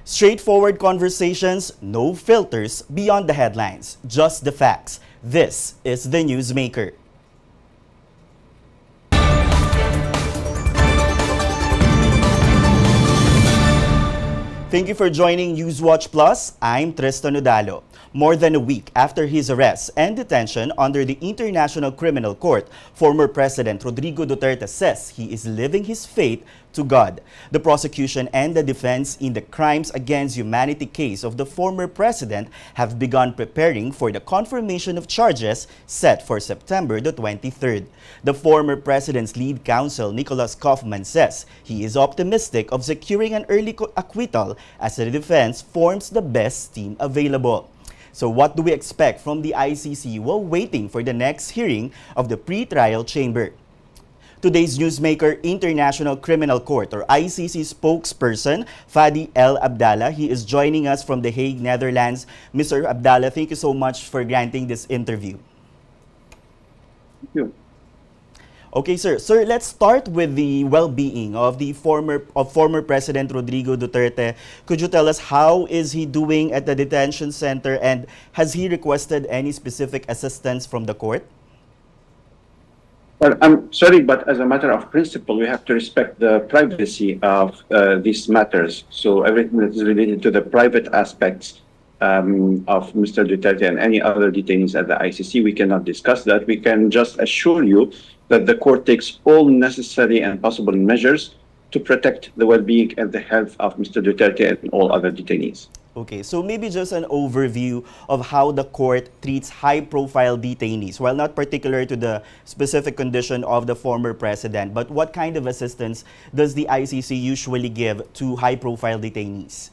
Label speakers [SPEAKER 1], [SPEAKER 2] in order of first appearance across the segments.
[SPEAKER 1] Straightforward conversations, no filters beyond the headlines, just the facts. This is the NewsMaker. Thank you for joining Newswatch Plus. I'm Tristan Udalo. More than a week after his arrest and detention under the International Criminal Court, former President Rodrigo Duterte says he is living his faith to God. The prosecution and the defense in the crimes against humanity case of the former president have begun preparing for the confirmation of charges set for September the 23rd. The former president's lead counsel, Nicholas Kaufman, says he is optimistic of securing an early acquittal as the defense forms the best team available. So what do we expect from the ICC while waiting for the next hearing of the pre-trial chamber? Today's NewsMaker International Criminal Court or ICC spokesperson, Fadi El Abdallah. He is joining us from The Hague, Netherlands. Mr. Abdallah, thank you so much for granting this interview.
[SPEAKER 2] Thank you.
[SPEAKER 1] Okay, sir. Sir, let's start with the well-being of the former President Rodrigo Duterte. Could you tell us how is he doing at the detention center, and has he requested any specific assistance from the court?
[SPEAKER 2] Well, I'm sorry, but as a matter of principle, we have to respect the privacy of these matters. So everything that is related to the private aspects of Mr. Duterte and any other detainees at the ICC, we cannot discuss that. We can just assure you that the court takes all necessary and possible measures to protect the well-being and the health of Mr. Duterte and all other detainees.
[SPEAKER 1] Okay, so maybe just an overview of how the court treats high-profile detainees. While not particular to the specific condition of the former president, but what kind of assistance does the ICC usually give to high-profile detainees?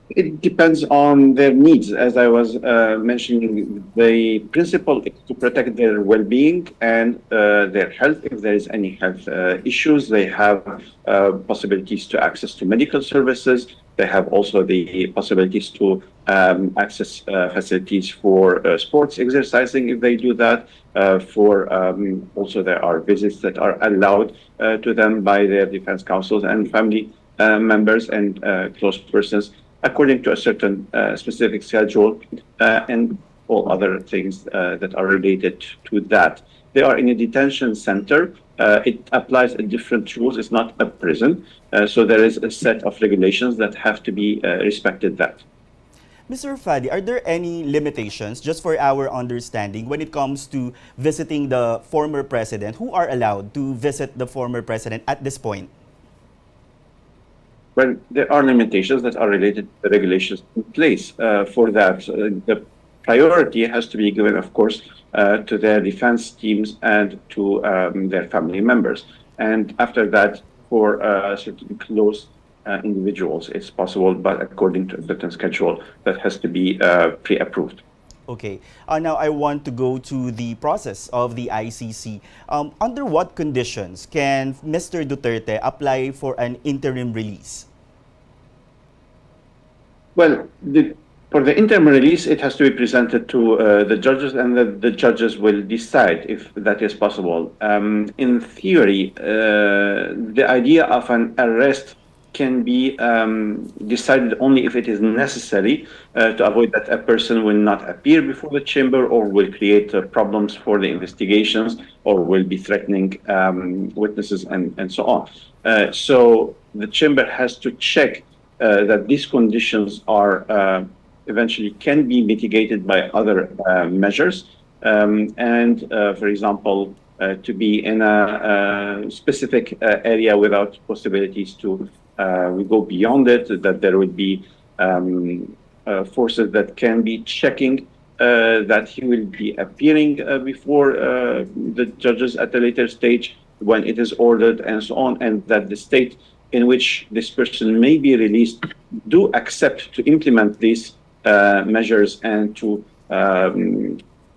[SPEAKER 2] It depends on their needs. As I was mentioning, the principle is to protect their well-being and their health. If there is any health issues, they have possibilities to access to medical services. They have also the possibilities to access facilities for sports exercising if they do that. Also, there are visits that are allowed to them by their defense counsels and family members and close persons according to a certain specific schedule and all other things that are related to that. They are in a detention center. It applies different rules. It's not a prison. So there is a set of regulations that have to be respected that.
[SPEAKER 1] Mr. Fadi, are there any limitations, just for our understanding, when it comes to visiting the former president? Who are allowed to visit the former president at this point?
[SPEAKER 2] Well, there are limitations that are related to the regulations in place for that. The priority has to be given, of course, to their defense teams and to their family members. And after that, for certain close individuals, it's possible, but according to a certain schedule that has to be pre-approved.
[SPEAKER 1] Okay. Now I want to go to the process of the ICC. Under what conditions can Mr. Duterte apply for an interim release? Well,
[SPEAKER 2] for the interim release, it has to be presented to the judges, and the judges will decide if that is possible. In theory, the idea of an arrest can be decided only if it is necessary to avoid that a person will not appear before the chamber or will create problems for the investigations or will be threatening witnesses and so on. So the chamber has to check that these conditions are eventually can be mitigated by other measures. For example, to be in a specific area without possibilities to we go beyond it, that there would be forces that can be checking that he will be appearing before the judges at a later stage when it is ordered and so on, and that the state in which this person may be released do accept to implement these measures and to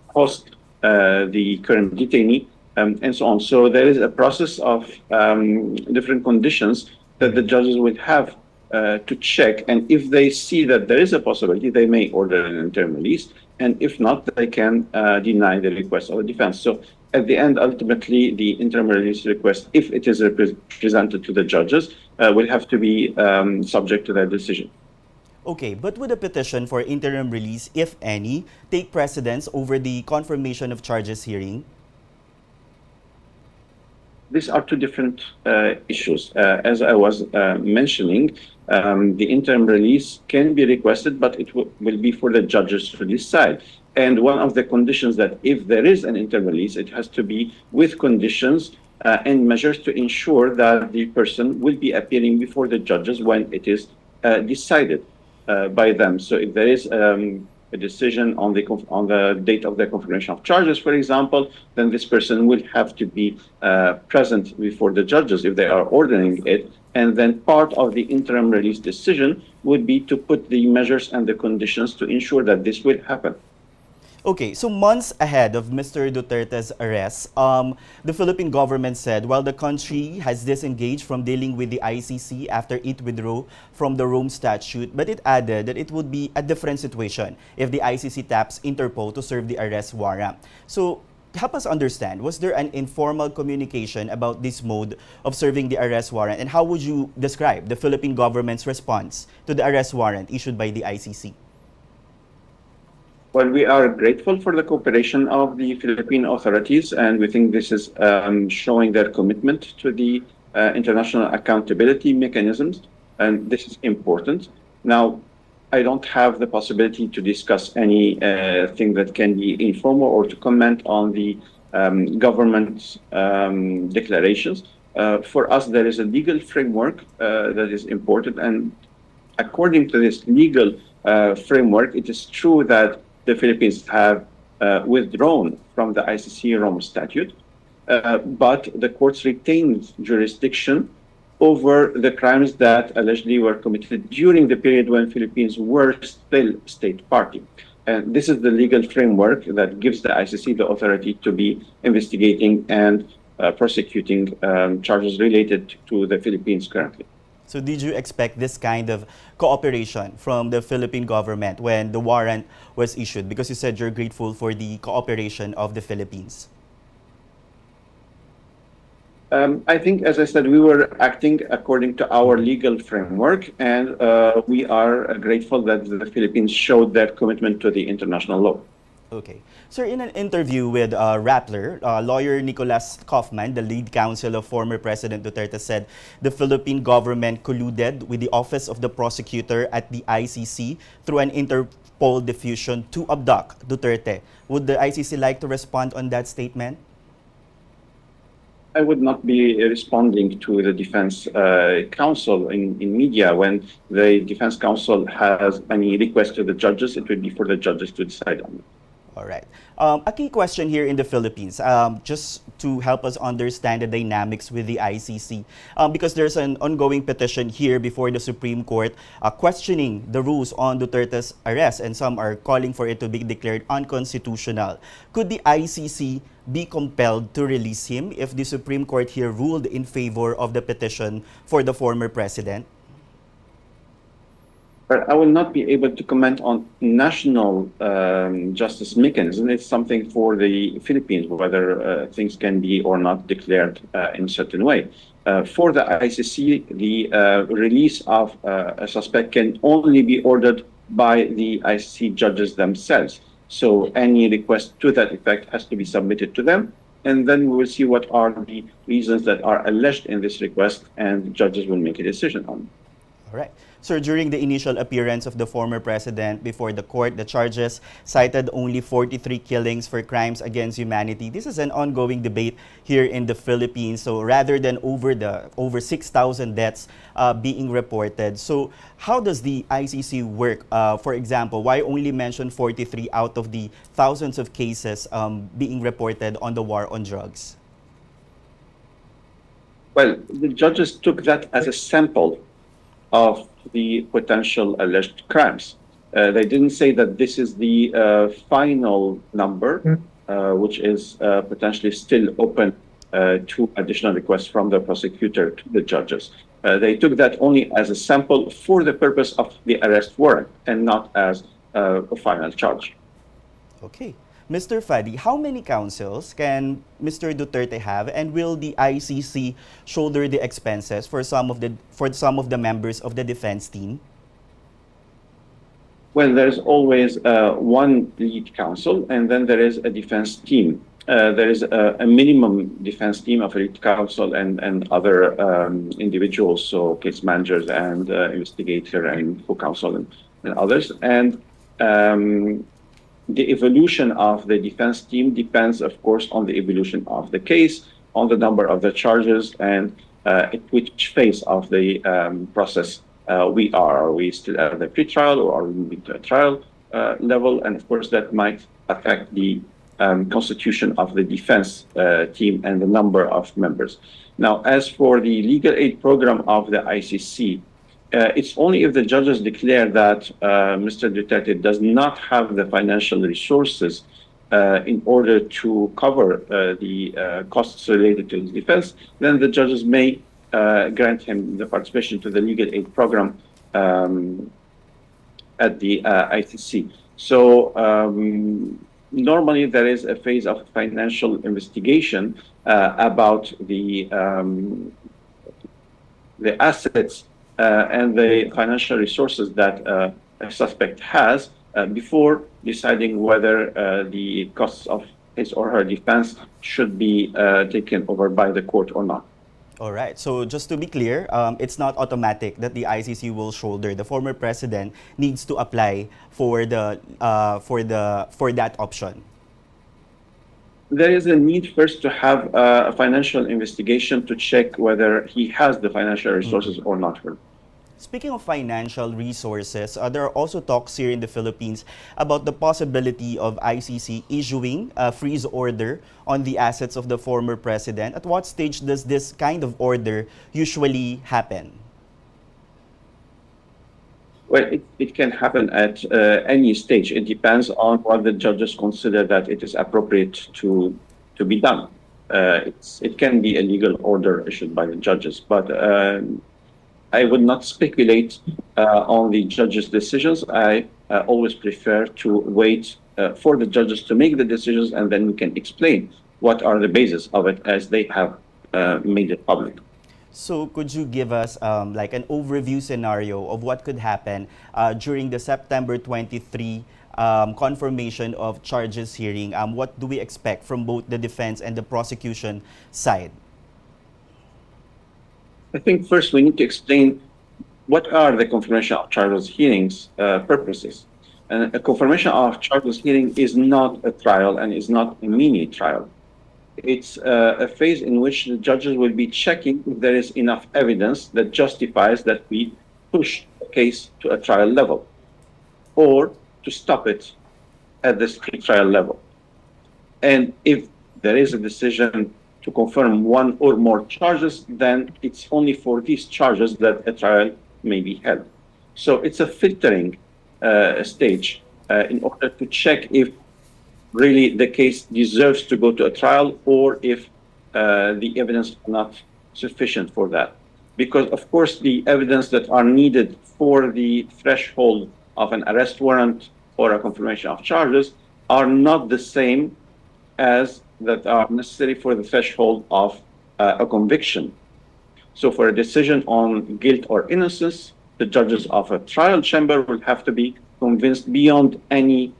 [SPEAKER 2] host the current detainee and so on. So there is a process of different conditions that the judges would have to check, and if they see that there is a possibility, they may order an interim release. and if not, they can deny the request of the defense. So at the end, ultimately, the interim release request, if it is presented to the judges, will have to be subject to their decision.
[SPEAKER 1] Okay, but would a petition for interim release, if any, take precedence over the confirmation of charges hearing?
[SPEAKER 2] These are two different issues. As I was mentioning, the interim release can be requested, but it will be for the judges to decide. And one of the conditions that if there is an interim release, it has to be with conditions and measures to ensure that the person will be appearing before the judges when it is decided by them. So if there is a decision on the date of the confirmation of charges, for example, then this person will have to be present before the judges if they are ordering it. And then part of the interim release decision would be to put the measures and the conditions to ensure that this will happen.
[SPEAKER 1] Okay, so months ahead of Mr. Duterte's arrest, the Philippine government said while the country has disengaged from dealing with the ICC after it withdrew from the Rome Statute, but it added that it would be a different situation if the ICC taps Interpol to serve the arrest warrant. So help us understand, was there an informal communication about this mode of serving the arrest warrant, and how would you describe the Philippine government's response to the arrest warrant issued by the ICC?
[SPEAKER 2] Well, we are grateful for the cooperation of the Philippine authorities, and we think this is showing their commitment to the international accountability mechanisms, and this is important. Now, I don't have the possibility to discuss any thing that can be informal or to comment on the government's declarations. For us, there is a legal framework that is important, and according to this legal framework, it is true that the Philippines have withdrawn from the ICC Rome Statute, but the courts retained jurisdiction over the crimes that allegedly were committed during the period when Philippines were still state party. And this is the legal framework that gives the ICC the authority to be investigating and prosecuting charges related to the Philippines currently.
[SPEAKER 1] So did you expect this kind of cooperation from the Philippine government when the warrant was issued? Because you said you're grateful for the cooperation of the Philippines.
[SPEAKER 2] I think, as I said, we were acting according to our legal framework, and we are grateful that the Philippines showed their commitment to the international law.
[SPEAKER 1] Okay. Sir, in an interview with Rappler, lawyer Nicolas Kaufman, the lead counsel of former President Duterte, said the Philippine government colluded with the Office of the Prosecutor at the ICC through an Interpol diffusion to abduct Duterte. Would the ICC like to respond on that statement?
[SPEAKER 2] I would not be responding to the defense counsel in media. When the defense counsel has any request to the judges, it would be for the judges to decide on it.
[SPEAKER 1] All right. A key question here in the Philippines, just to help us understand the dynamics with the ICC, because there's an ongoing petition here before the Supreme Court questioning the rules on Duterte's arrest, and some are calling for it to be declared unconstitutional. Could the ICC be compelled to release him if the Supreme Court here ruled in favor of the petition for the former president?
[SPEAKER 2] But I will not be able to comment on national justice mechanism. It's something for the Philippines, whether things can be or not declared in a certain way. For the ICC, the release of a suspect can only be ordered by the ICC judges themselves. So any request to that effect has to be submitted to them, and then we will see what are the reasons that are alleged in this request, and judges will make a decision on it.
[SPEAKER 1] All right. Sir, during the initial appearance of the former president before the court, the charges cited only 43 killings for crimes against humanity. This is an ongoing debate here in the Philippines. So rather than over 6,000 deaths being reported, so how does the ICC work? For example, why only mention 43 out of the thousands of cases being reported on the war on drugs?
[SPEAKER 2] Well, the judges took that as a sample of the potential alleged crimes. They didn't say that this is the final number, which is potentially still open to additional requests from the prosecutor to the judges. They took that only as a sample for the purpose of the arrest warrant and not as a final charge.
[SPEAKER 1] Okay. Mr. Fadi, how many counsels can Mr. Duterte have, and will the ICC shoulder the expenses for some of the members of the defense team?
[SPEAKER 2] Well, there's always one lead counsel, and then there is a defense team. There is a minimum defense team of a lead counsel and other individuals, so case managers and investigator and co-counsel and others. And the evolution of the defense team depends, of course, on the evolution of the case, on the number of the charges, and at which phase of the process we are. Are we still at the pre-trial, or are we moving to a trial level? And of course, that might affect the constitution of the defense team and the number of members. Now, as for the legal aid program of the ICC, it's only if the judges declare that Mr. Duterte does not have the financial resources in order to cover the costs related to his defense, then the judges may grant him the participation to the legal aid program at the ICC. So normally there is a phase of financial investigation about the assets and the financial resources that a suspect has before deciding whether the costs of his or her defense should be taken over by the court or not.
[SPEAKER 1] All right. So just to be clear, it's not automatic that the ICC will shoulder. The former president needs to apply for that option.
[SPEAKER 2] There is a need first to have a financial investigation to check whether he has the financial resources or not.
[SPEAKER 1] Speaking of financial resources, there are also talks here in the Philippines about the possibility of ICC issuing a freeze order on the assets of the former president. At what stage does this kind of order usually happen?
[SPEAKER 2] Well, it can happen at any stage. It depends on what the judges consider that it is appropriate to be done. It can be a legal order issued by the judges, but I would not speculate on the judges' decisions. I always prefer to wait for the judges to make the decisions, and then we can explain what are the basis of it as they have made it public.
[SPEAKER 1] So could you give us like an overview scenario of what could happen during the September 23 confirmation of charges hearing? What do we expect from both the defense and the prosecution side?
[SPEAKER 2] I think first we need to explain what are the confirmation of charges hearings purposes. And a confirmation of charges hearing is not a trial and is not a mini trial. It's a phase in which the judges will be checking if there is enough evidence that justifies that we push the case to a trial level or to stop it at this pre-trial level. And if there is a decision to confirm one or more charges, then it's only for these charges that a trial may be held. So it's a filtering stage in order to check if really the case deserves to go to a trial or if the evidence is not sufficient for that. Because, of course, the evidence that are needed for the threshold of an arrest warrant or a confirmation of charges are not the same as that are necessary for the threshold of a conviction. So for a decision on guilt or innocence, the judges of a trial chamber will have to be convinced beyond any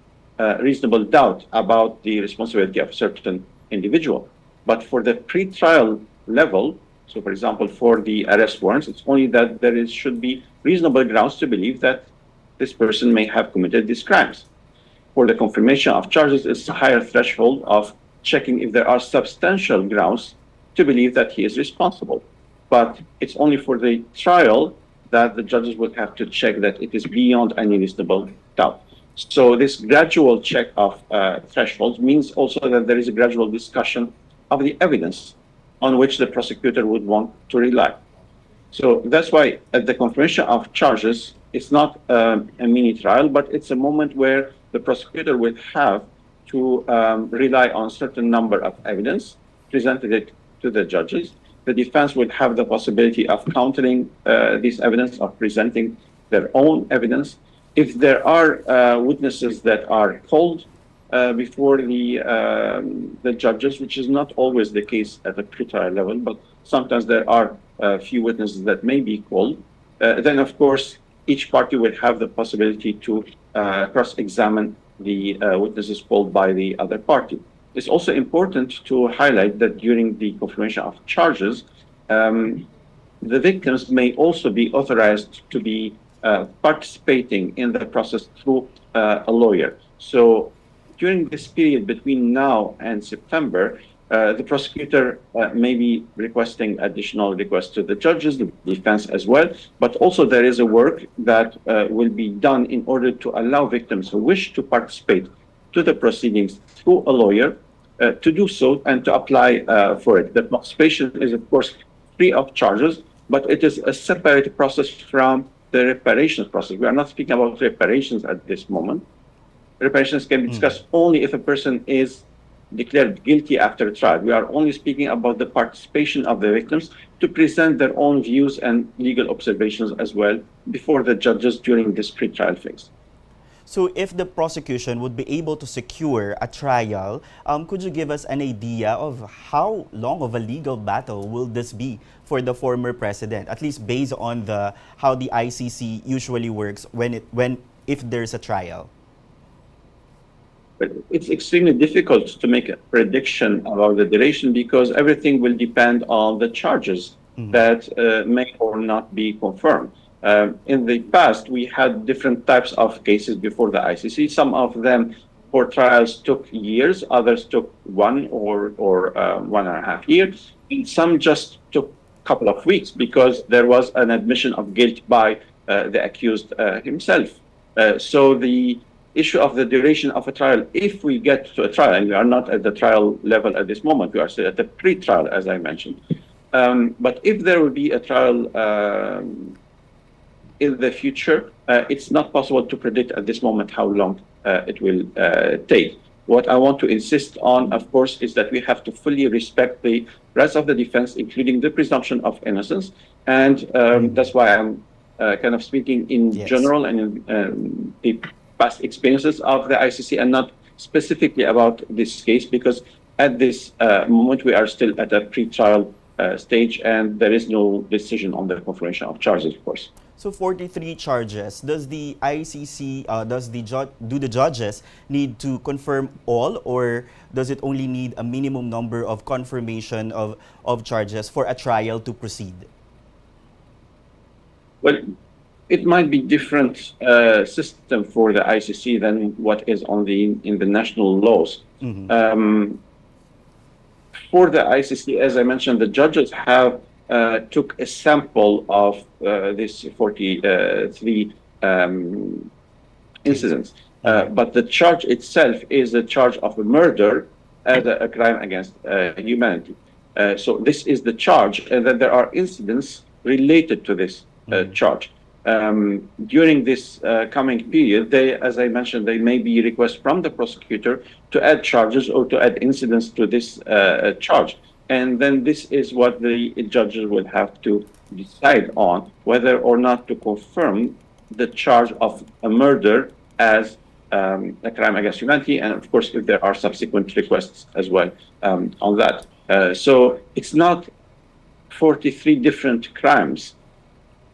[SPEAKER 2] reasonable doubt about the responsibility of a certain individual. But for the pre-trial level, so for example, for the arrest warrants, it's only that there should be reasonable grounds to believe that this person may have committed these crimes. For the confirmation of charges, it's a higher threshold of checking if there are substantial grounds to believe that he is responsible. But it's only for the trial that the judges will have to check that it is beyond any reasonable doubt. So this gradual check of thresholds means also that there is a gradual discussion of the evidence on which the prosecutor would want to rely. So that's why at the confirmation of charges, it's not a mini trial, but it's a moment where the prosecutor will have to rely on a certain number of evidence, presented it to the judges. The defense would have the possibility of countering this evidence, of presenting their own evidence. If there are witnesses that are called, before the judges, which is not always the case at the pretrial level, but sometimes there are a few witnesses that may be called. Then, of course, each party will have the possibility to cross-examine the witnesses called by the other party. It's also important to highlight that during the confirmation of charges, the victims may also be authorized to be participating in the process through a lawyer. So during this period between now and September, the prosecutor may be requesting additional requests to the judges, the defense as well, but also there is a work that will be done in order to allow victims who wish to participate to the proceedings through a lawyer to do so and to apply for it. The participation is, of course, free of charges, but it is a separate process from the reparations process. We are not speaking about reparations at this moment. Reparations can be discussed only if a person is declared guilty after a trial. We are only speaking about the participation of the victims to present their own views and legal observations as well before the judges during this pre-trial phase.
[SPEAKER 1] So if the prosecution would be able to secure a trial, could you give us an idea of how long of a legal battle will this be for the former president, at least based on how the ICC usually works if there's a trial?
[SPEAKER 2] But it's extremely difficult to make a prediction about the duration because everything will depend on the charges that may or not be confirmed. In the past, we had different types of cases before the ICC. Some of them for trials took years, others took 1 or 1.5 years, and some just took a couple of weeks because there was an admission of guilt by the accused himself. So the issue of the duration of a trial, if we get to a trial, and we are not at the trial level at this moment, we are still at the pre-trial, as I mentioned. But if there will be a trial in the future, it's not possible to predict at this moment how long it will take. What I want to insist on, of course, is that we have to fully respect the rights of the defense, including the presumption of innocence. And that's why I'm kind of speaking in general and in the past experiences of the ICC and not specifically about this case, because at this moment we are still at a pre-trial stage and there is no decision on the confirmation of charges, of course.
[SPEAKER 1] So 43 charges. Does the ICC, do the judges need to confirm all, or does it only need a minimum number of confirmation of charges for a trial to proceed?
[SPEAKER 2] Well, it might be different system for the ICC than what is in the national laws. For the ICC, as I mentioned, the judges have took a sample of these 43 incidents. But the charge itself is a charge of a murder as a crime against humanity. So this is the charge, and then there are incidents related to this charge. During this coming period, as I mentioned, there may be requests from the prosecutor to add charges or to add incidents to this charge. And then this is what the judges will have to decide on, whether or not to confirm the charge of a murder as a crime against humanity, and of course, if there are subsequent requests as well on that. So it's not 43 different crimes.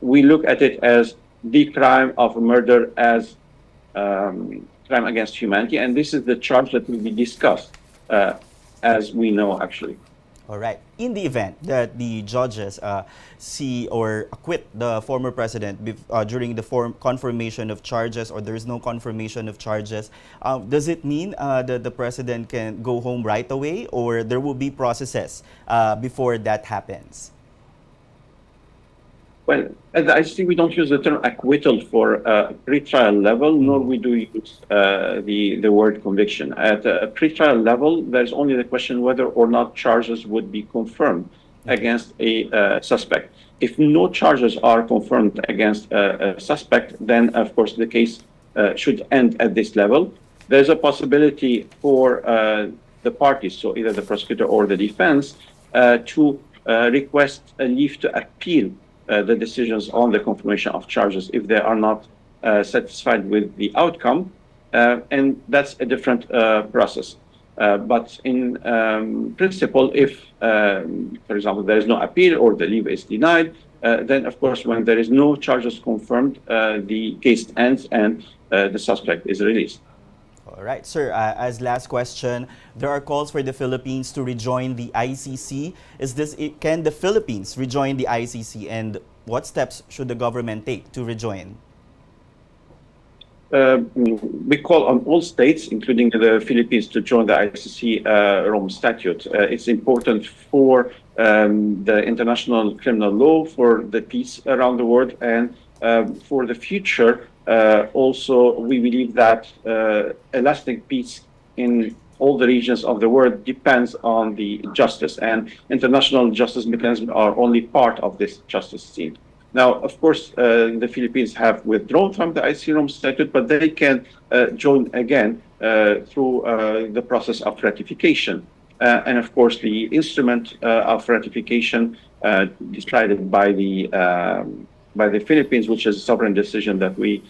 [SPEAKER 2] We look at it as the crime of murder as crime against humanity, and this is the charge that will be discussed, as we know, actually.
[SPEAKER 1] All right. In the event that the judges see or acquit the former president during the confirmation of charges, or there is no confirmation of charges, does it mean that the president can go home right away, or there will be processes before that happens?
[SPEAKER 2] Well, at the ICC, we don't use the term acquittal for a pre-trial level, nor we do use the word conviction. At a pre-trial level, there's only the question whether or not charges would be confirmed against a suspect. If no charges are confirmed against a suspect, then, of course, the case should end at this level. There's a possibility for the parties, so either the prosecutor or the defense, to request a leave to appeal the decisions on the confirmation of charges if they are not satisfied with the outcome. and that's a different process. But in principle, if, for example, there is no appeal or the leave is denied, then, of course, when there is no charges confirmed, the case ends and the suspect is released.
[SPEAKER 1] All right, sir. As last question, there are calls for the Philippines to rejoin the ICC. Can the Philippines rejoin the ICC, and what steps should the government take to rejoin?
[SPEAKER 2] We call on all states, including the Philippines, to join the ICC Rome Statute. It's important for the international criminal law, for the peace around the world, and for the future. Also, we believe that a lasting peace in all the regions of the world depends on the justice, and international justice mechanisms are only part of this justice scene. Now, of course, the Philippines have withdrawn from the ICC Rome Statute, but they can join again through the process of ratification. And of course, the instrument of ratification decided by the Philippines, which is a sovereign decision that we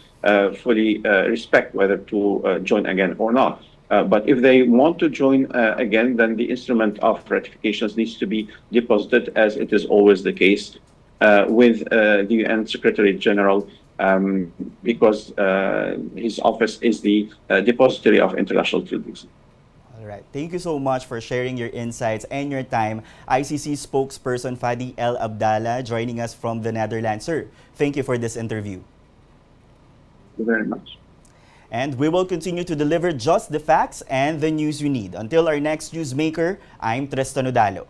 [SPEAKER 2] fully respect whether to join again or not. But if they want to join again, then the instrument of ratifications needs to be deposited, as it is always the case with the UN Secretary General, because his office is the depository of international treaties.
[SPEAKER 1] All right. Thank you so much for sharing your insights and your time. ICC spokesperson Fadi El Abdallah joining us from the Netherlands. Sir, thank you for this interview.
[SPEAKER 2] Thank you very much.
[SPEAKER 1] And we will continue to deliver just the facts and the news you need. Until our next NewsMaker, I'm Tristan Udalo.